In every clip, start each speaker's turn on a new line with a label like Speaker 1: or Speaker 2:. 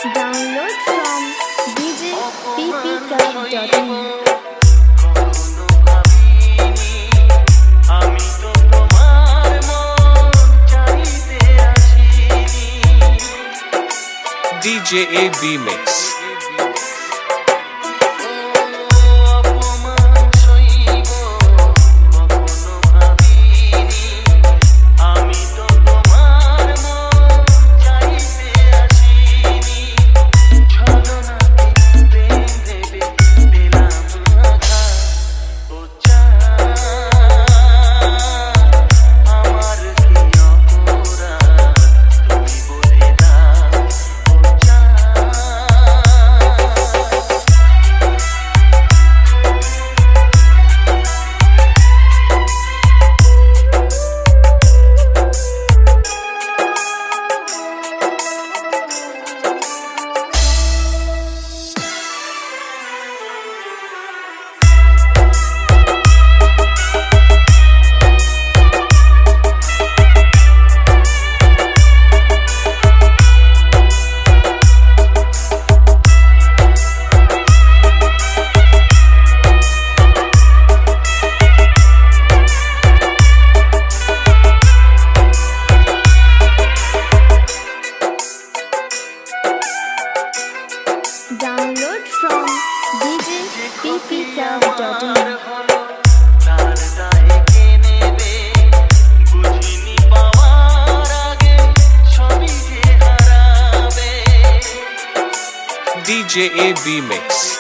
Speaker 1: Download from djppclub.in.
Speaker 2: DJ AB Mix.
Speaker 1: Download from djppclub.in.
Speaker 2: DJ AB Mix.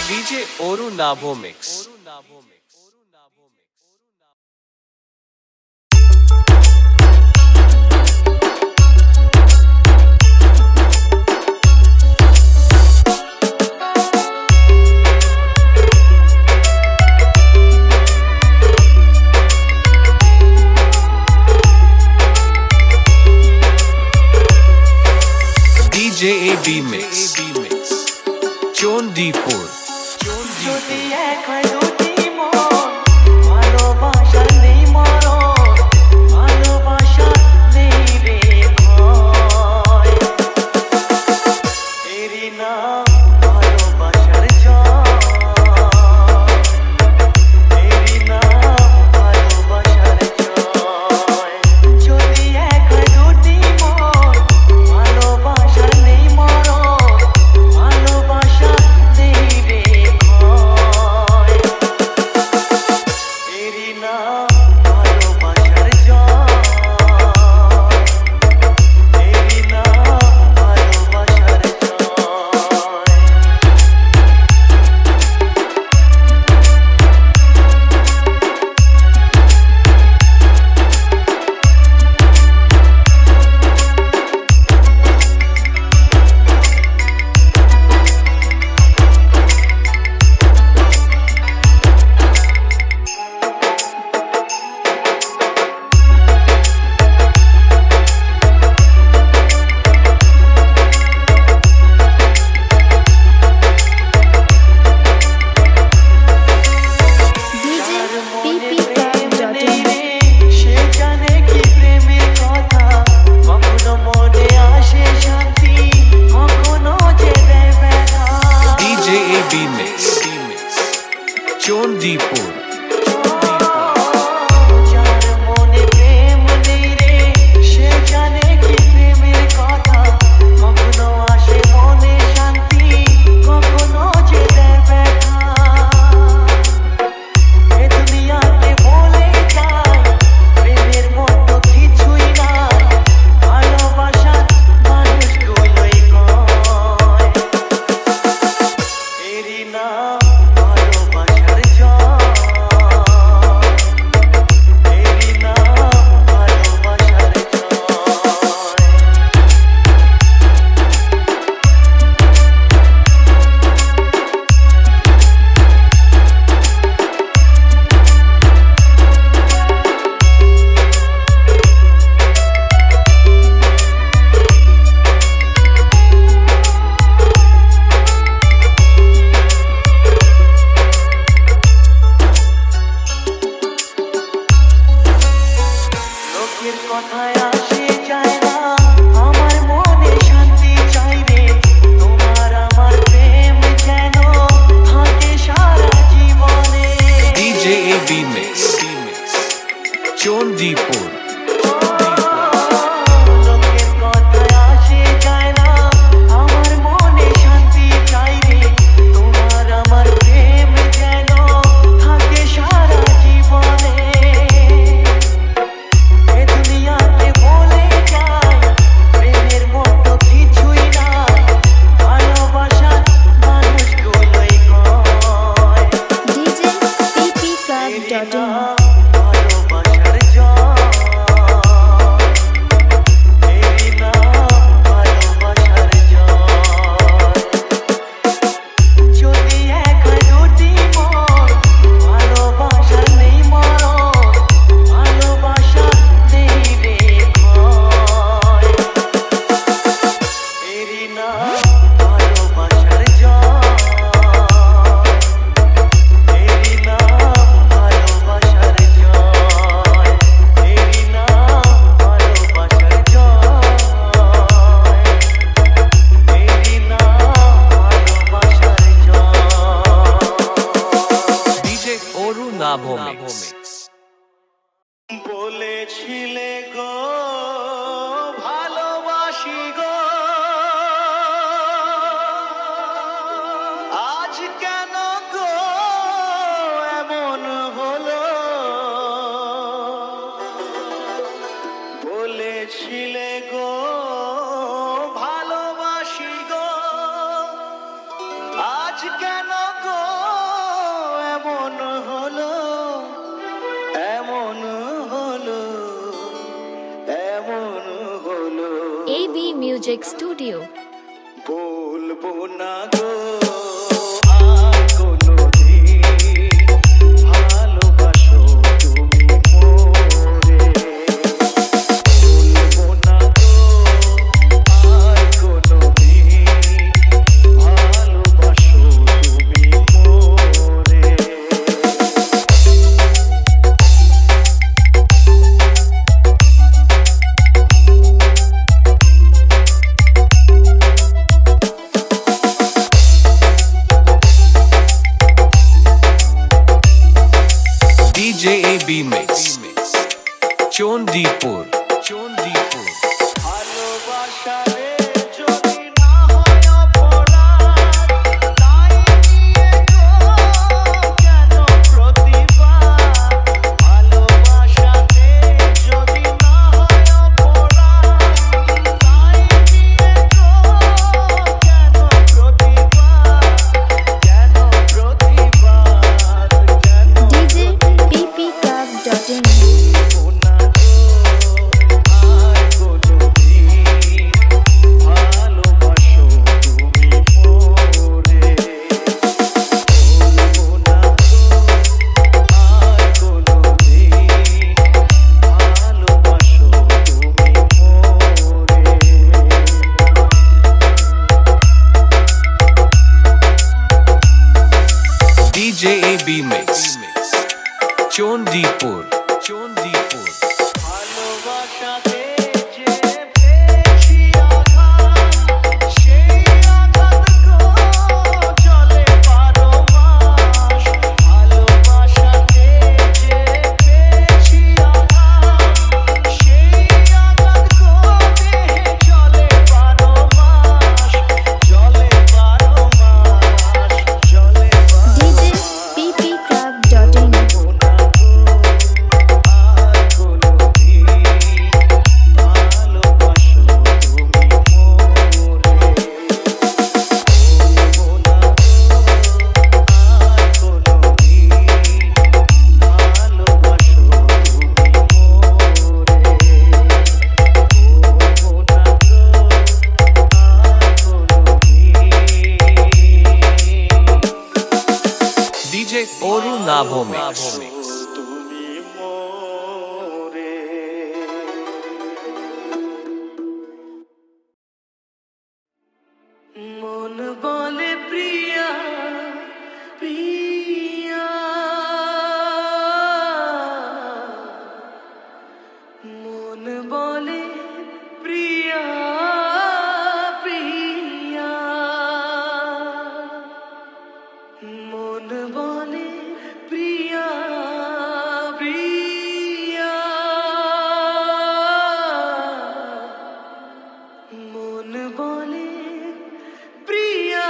Speaker 2: DJ Oru Nabo Mix. DJ AB Mix. Chondipur.
Speaker 3: যদি একবার দুটি মন ভালোবাসা নেই মরণ ভালোবাসা নেই রে ভয় এরই নাম ভালোবাসার জয় এরই নাম ভালোবাসার জয় যদি একবার দুটি মন ভালোবাসা নেই মরণ ভালোবাসা নেই রে ভয় কেন গো এমন হলো এমন হলো এমন হলো
Speaker 1: AB Music Studio.
Speaker 3: বলবো না গো আর কোনোদিন ভালোবাসো তুমি মোরে বলবো না গো আর কোনোদিন ভালোবাসো তুমি মোরে
Speaker 2: DJ AB Mix. Chondipur. Chondipur.
Speaker 3: ভালোবাসা রে যদি না হয় অপরাধ তাই নিয়ে গো কেন প্রতিবাদ ভালোবাসাতে যদি না হয় অপরাধ তাই নিয়ে গো কেন প্রতিবাদ কেন প্রতিবাদ কেন
Speaker 1: DJ ppclub.in.
Speaker 2: DJ AB Mix. Chondipur. Chondipur.
Speaker 3: ভালোবাসাতে যে পেয়েছি আঘাত সেই আঘাত গো চলে 12 মাস ভালোবাসাতে যে পেয়েছি আঘাত সেই আঘাত গো দেহে চলে 12 মাস চলে 12 মাস চলে 12
Speaker 1: DJ ppclub.in.
Speaker 2: DJ Oru Nabho Mix.
Speaker 3: তুমি মোরে মন বলে প্রিয়া প্রিয়া মন বলে প্রিয়া প্রিয়া মন বলে প্রিয়া প্রিয়া মন বলে প্রিয়া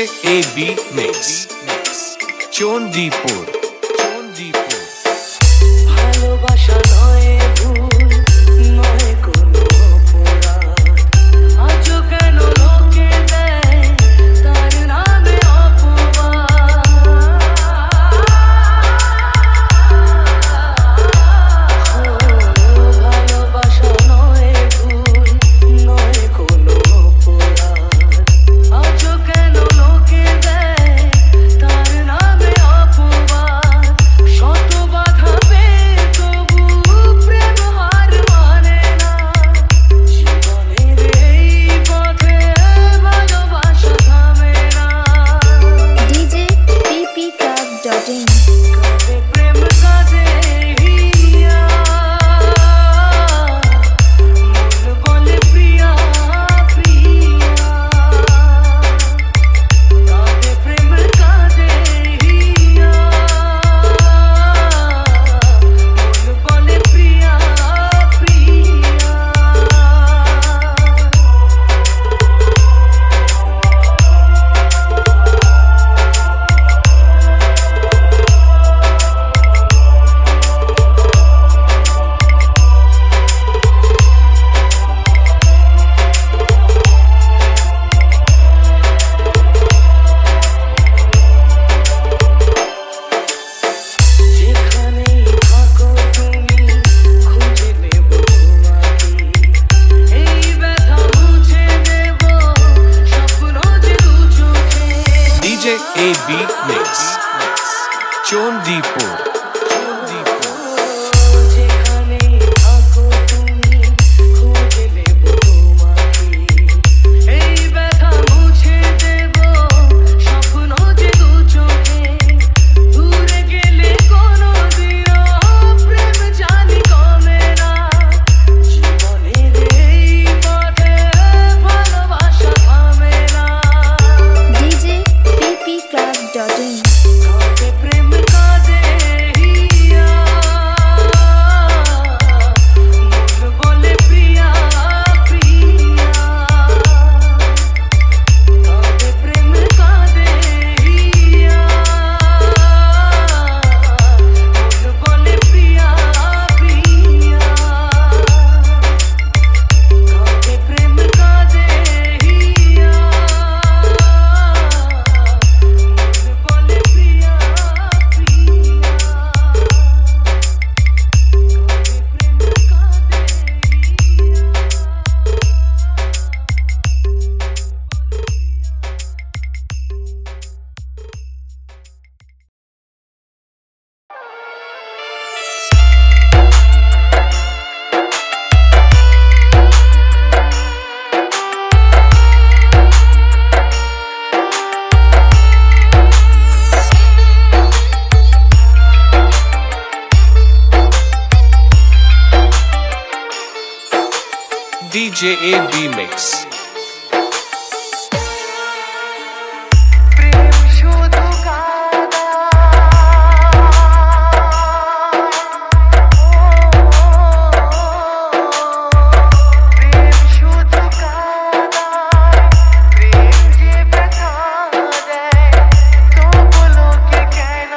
Speaker 2: AB Mix চণ্ডীপুর
Speaker 3: ভালোবাসা নয় ভুল নয় কোনো অপরাধ আজও কেন লোকে দেয় তার নামে ভালোবাসা নয় ভুল নয় কোনো অপরাধ আজও কেন লোকে দেয় তার নামে অপবাদ শত বাধা পেয়ে তবু প্রেম হার মানে না জীবনের এই পথে ভালোবাসা থামে না
Speaker 1: DJ ppclub.in
Speaker 3: কাঁদে প্রেম কাঁদে হিয়া মন বলে প্রিয়া প্রিয়া কাঁদে প্রেম কাঁদে হিয়া মন বলে প্রিয়া প্রিয়া যেখানেই থাকো তুমি খুঁজে নেব তোমাকে এই ব্যথা মুছে দেব স্বপ্ন যে দু চোখে
Speaker 2: DJ AB Mix চণ্ডীপুর
Speaker 3: যেখানেই থাকো তুমি খুঁজে নেব তোমাকে এই ব্যথা মুছে দেব স্বপ্ন যে দু চোখে দূরে গেলে কোনোদিনও প্রেম জানি কমে না জীবনের এই পথে ভালোবাসা থামে না
Speaker 1: DJ ppclub.in
Speaker 3: কাঁদে প্রেম কাঁদে হিয়া মন বলে প্রিয়া প্রিয়া কাঁদে প্রেম কাঁদে হিয়া মন বলে প্রিয়া প্রিয়া কাঁদে প্রেম কাঁদে হিয়া মন বলে প্রিয়া
Speaker 2: DJ AB Mix
Speaker 3: প্রেম শুধু কাঁদা প্রেম শুধু কাঁদা প্রেম যে ব্যথা দেয় তবু লোকে কেন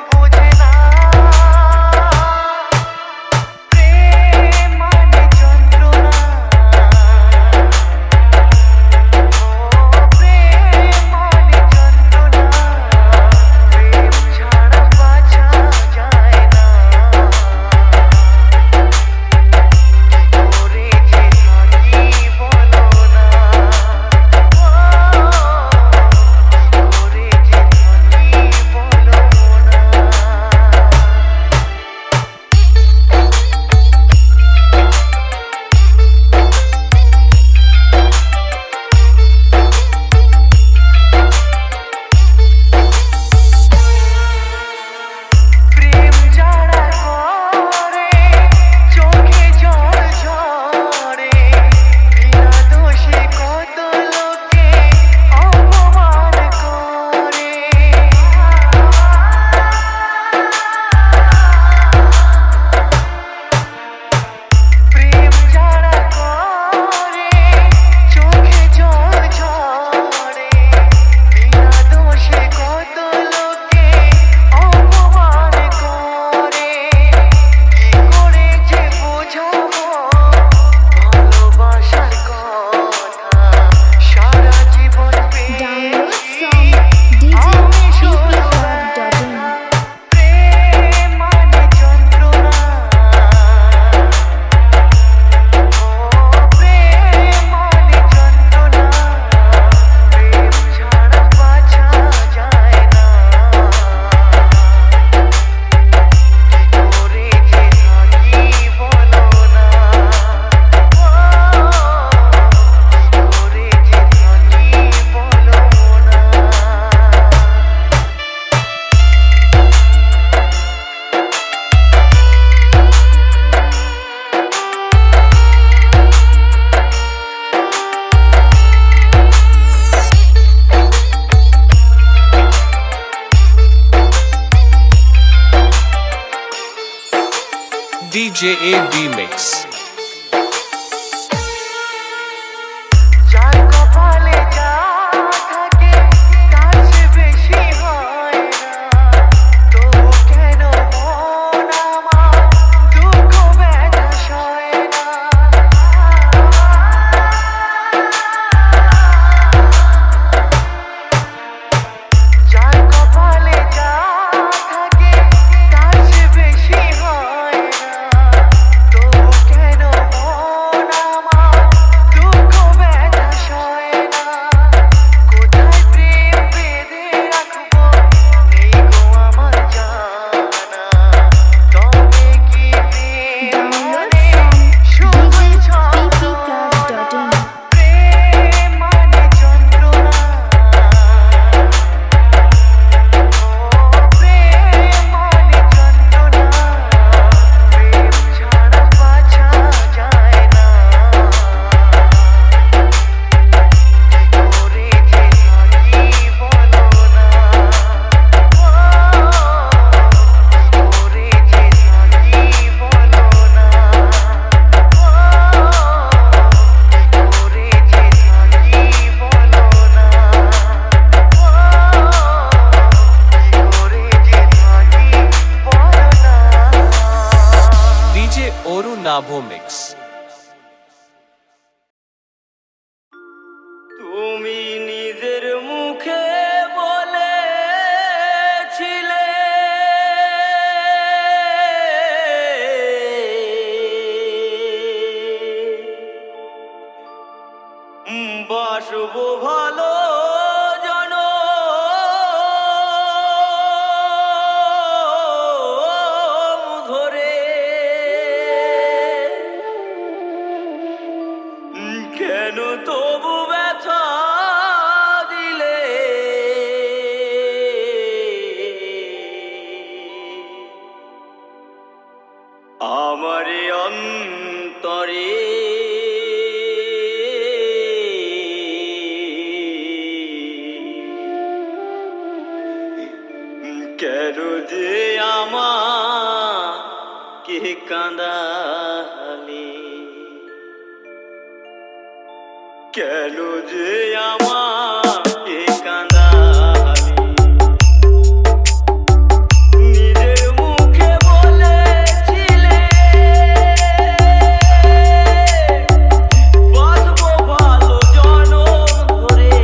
Speaker 3: বোঝে না প্রেম মানে যন্ত্রণা
Speaker 2: DJ AB Mix.
Speaker 3: যার কপালে যা থাকে তার চেয়ে বেশি হয় না, তবু কেন মন আমার দুঃখ ব্যথা সয় না। যার কপালে যা থাকে তার চেয়ে বেশি হয় না, তবু কেন মন আমার দুঃখ ব্যথা সয় না। কোথায় প্রেম বেঁধে রাখবো নেই গো আমার জানা, তবে কি প্রেম মানে শুধু
Speaker 1: DJPPClub.in
Speaker 3: প্রেম মানে যন্ত্রণা, প্রেম মানে যন্ত্রণা, প্রেম ছাড়া বাঁচা যায় না। কি করে যে থাকি বলো না, কি করে যে থাকি বলো না, কি করে যে থাকি বলো না, কি করে যে থাকি বলো না।
Speaker 2: DJ Oru Navo Mix.
Speaker 3: তুমি নিজের মুখে বলেছিলে বাসবো ভালো জনম ধরে, কেন তবু ব্যথা দিলে? আমার অন্তরে কেন যে আমাকে কাঁদালে, কেন যে আমাকে কাঁদালে? নিজের মুখে বলেছিলে বাঁচবো ভালো জনম ধরে,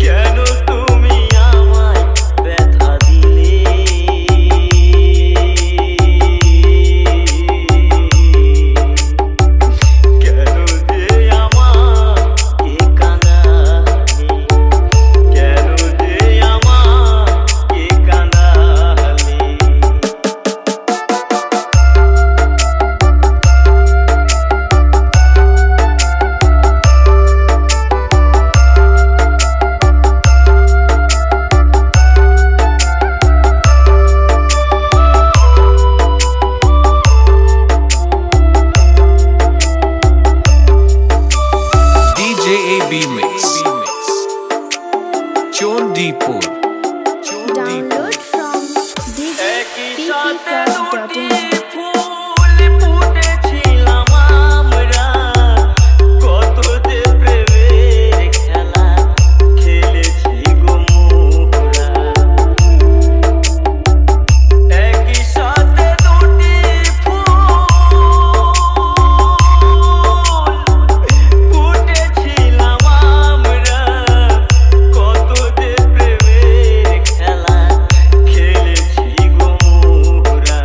Speaker 3: কেন তুমি আমায় ব্যথা দিলে? কেন যে আমাকে কাঁদালে, কেন যে আমাকে কাঁদালে?
Speaker 2: DJ AB Mix. Chondipur.
Speaker 1: Download from
Speaker 3: একই সাথে দুটি
Speaker 1: DJPPClub.in
Speaker 3: ফুল ফুটেছিলাম আমরা, কত যে প্রেমের খেলা খেলেছি গো মোরা। একই সাথে দুটি ফুল ফুটেছিলাম আমরা, কত যে প্রেমের খেলা খেলেছি গো মোরা।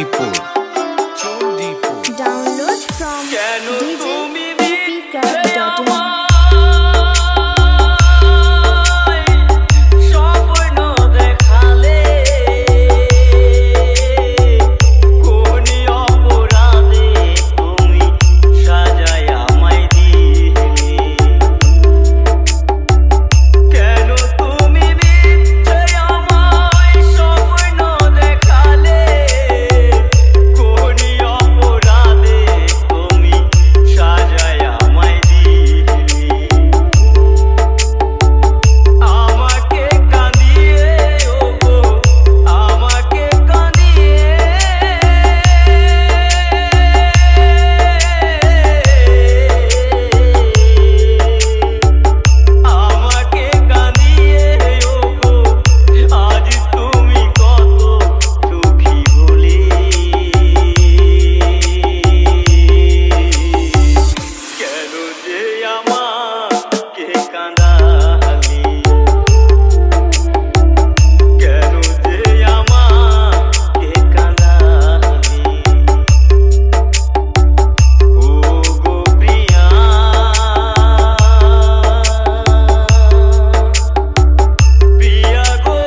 Speaker 2: Chondipur. Chondipur.
Speaker 1: Download from
Speaker 3: কেন তুমি
Speaker 1: djepclub.in.
Speaker 3: স্বপ্ন দেখালে কোন অপরাধে তুমি সাজায় আমায় দিলে কেন তুমি মিথ্যে আমায় স্বপ্ন দেখালে কোন অপরাধে তুমি সাজায় আমায় দিলে আমাকে কাঁদিয়ে ওগো আমাকে কাঁদিয়ে আমাকে কাঁদিয়ে ওগো আজ তুমি কত সুখী হলে কেন যে আমাকে কাঁদালি কেন যে আমাকে কাঁদালি ও গো প্রিয়া প্রিয়া গো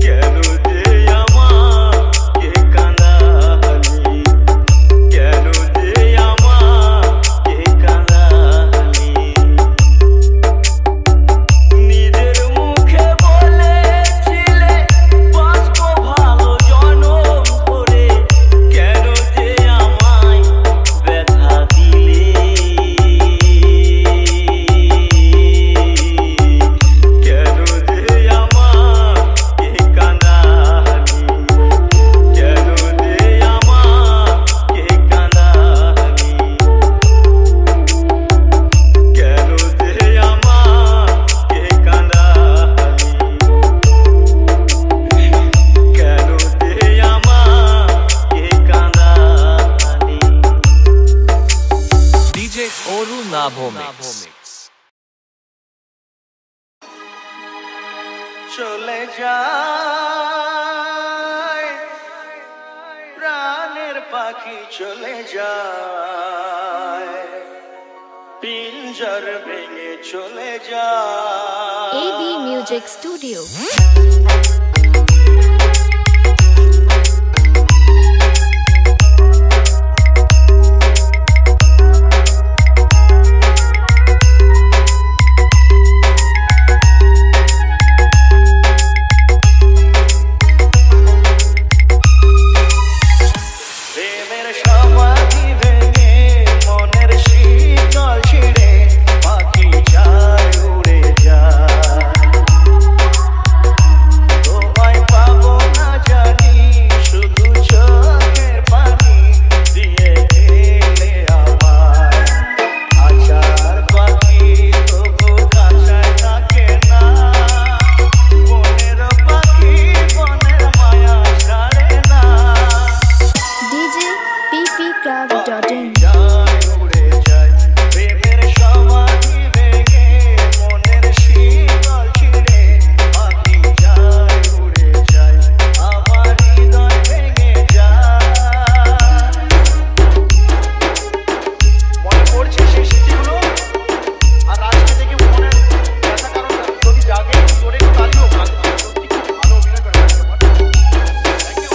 Speaker 3: কেন যে আমাকে কাঁদালি কেন যে আমাকে কাঁদালি নিজের মুখে বলেছিলে বাঁচবো ভালো জনম ধরে কেন যে আমায় ব্যথা দিলে কেন যে আমাকে কাঁদালি কেন যে আমাকে কাঁদালি কেন যে আমাকে কাঁদালি কেন যে আমাকে কাঁদালি
Speaker 2: DJ Oru Nabho Mix.
Speaker 3: চলে যায় প্রাণের পাখি চলে যায় পিঞ্জর ভেঙে চলে যায়
Speaker 1: AB Music Studio.
Speaker 3: প্রেমের সমাধি ভেঙে মনের শীতল ছিঁড়ে পাখি যায় উড়ে যায় তোমায় পাবো না জানি শুধু চোখের পানি দিয়ে গেলে আমায় আচার পাখি তবু কাছায় থাকে না বনের পাখি বনের মায়া ছাড়ে না
Speaker 1: djepclub.in.
Speaker 3: যায় উড়ে যায় প্রেমের সমাধি ভেঙে মনের শীতল ছিঁড়ে পাখি যায় উড়ে যায় আমার হৃদয় ভেঙে যায় মনে পড়ছে সেই স্মৃতিগুলো আর আজকে থেকে মনের ব্যথা কারণ যদি জাগে তোরে একটু তালিও সত্যি খুব ভালো অভিনয় করে থ্যাংক ইউ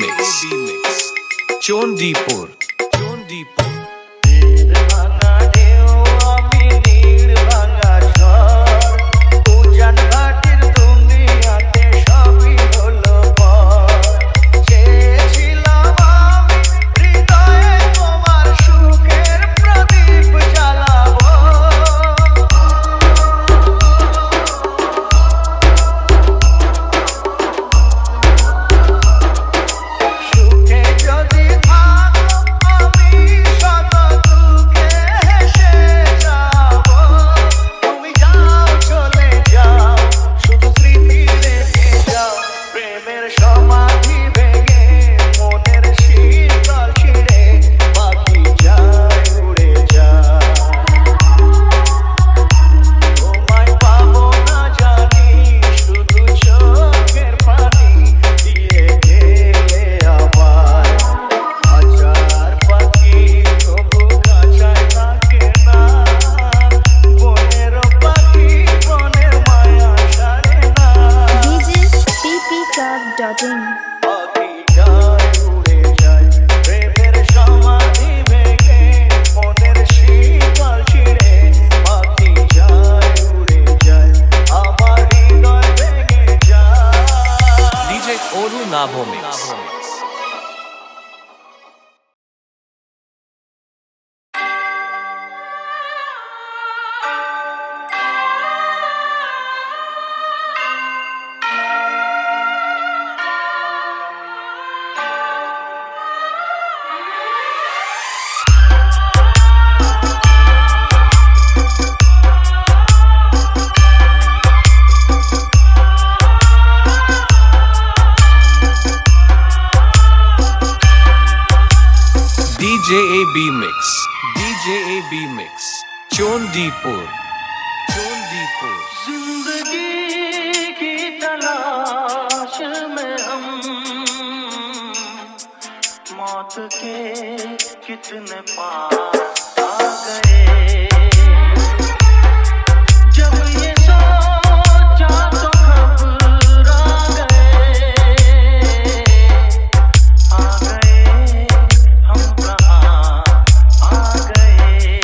Speaker 2: Mix. Chondipur.
Speaker 3: ভাঙা ঢেউ আমি নীড় ভাঙা ঝড় উজান ভাটির দুনিয়াতে সবই হলো পর চেয়েছিলাম আমি হৃদয়ে তোমার সুখের প্রদীপ জ্বালাবো সুখে যদি থাকো আমি শত দুঃখে হেসে যাব তুমি যাও চলে যাও শুধু স্মৃতি রেখে যাও প্রেমের সমাধি ভেঙে মনের শীতল ছিঁড়ে পাখি যায় উড়ে যায় তোমায় পাবো না জানি শুধু চোখের পানি দিয়ে গেলে আবার হাজার পাখি তবু কাছায় থাকে না বনের পাখি বনের মায়া সারে না
Speaker 1: DJ ppclub.in
Speaker 3: পাখি যায় উড়ে যায় প্রেমের সমাধি ভেঙে মনের শীতল ছিঁড়ে পাখি যায় উড়ে যায় আমার হৃদয় ভেঙে যায়
Speaker 2: DJ Oru Nabho Mix. DJ AB Mix. Chondipur.
Speaker 3: जिंदगी की तलाश में हम मौत के कितने पास आ गए जब ये सोचा तो घबरा गए हम कहाँ आ गए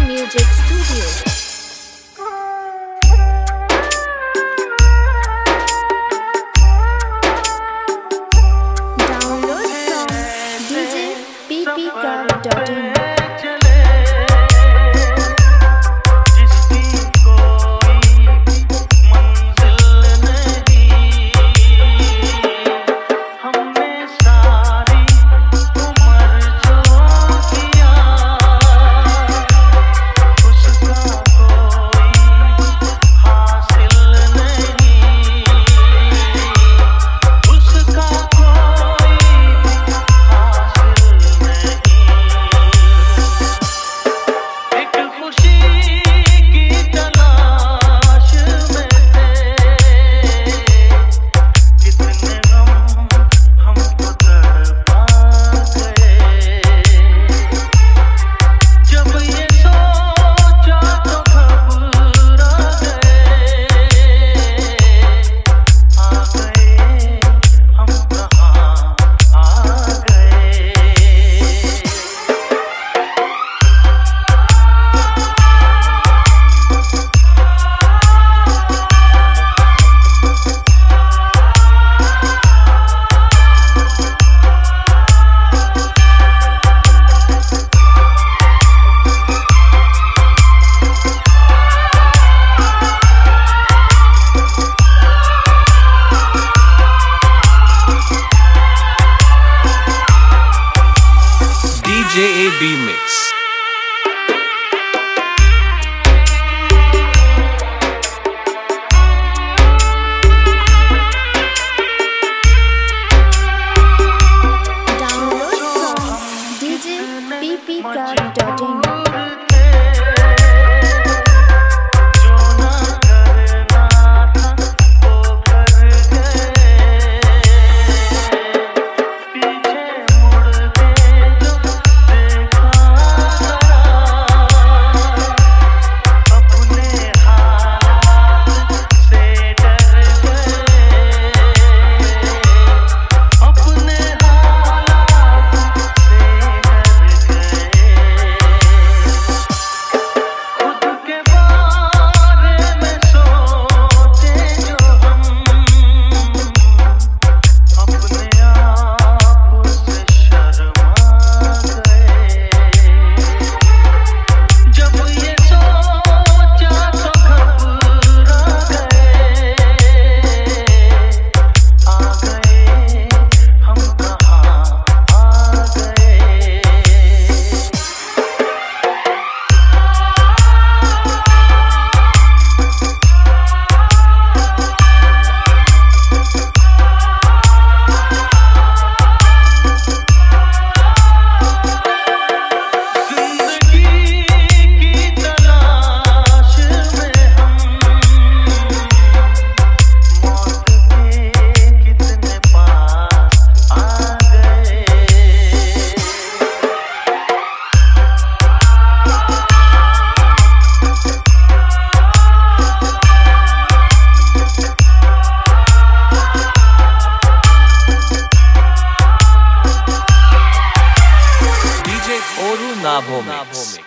Speaker 1: Music Studio. Download from djppclub.in.
Speaker 2: DJ AB Mix.
Speaker 1: Download from djppclub.in.
Speaker 2: DJ Oru Nabho Mix.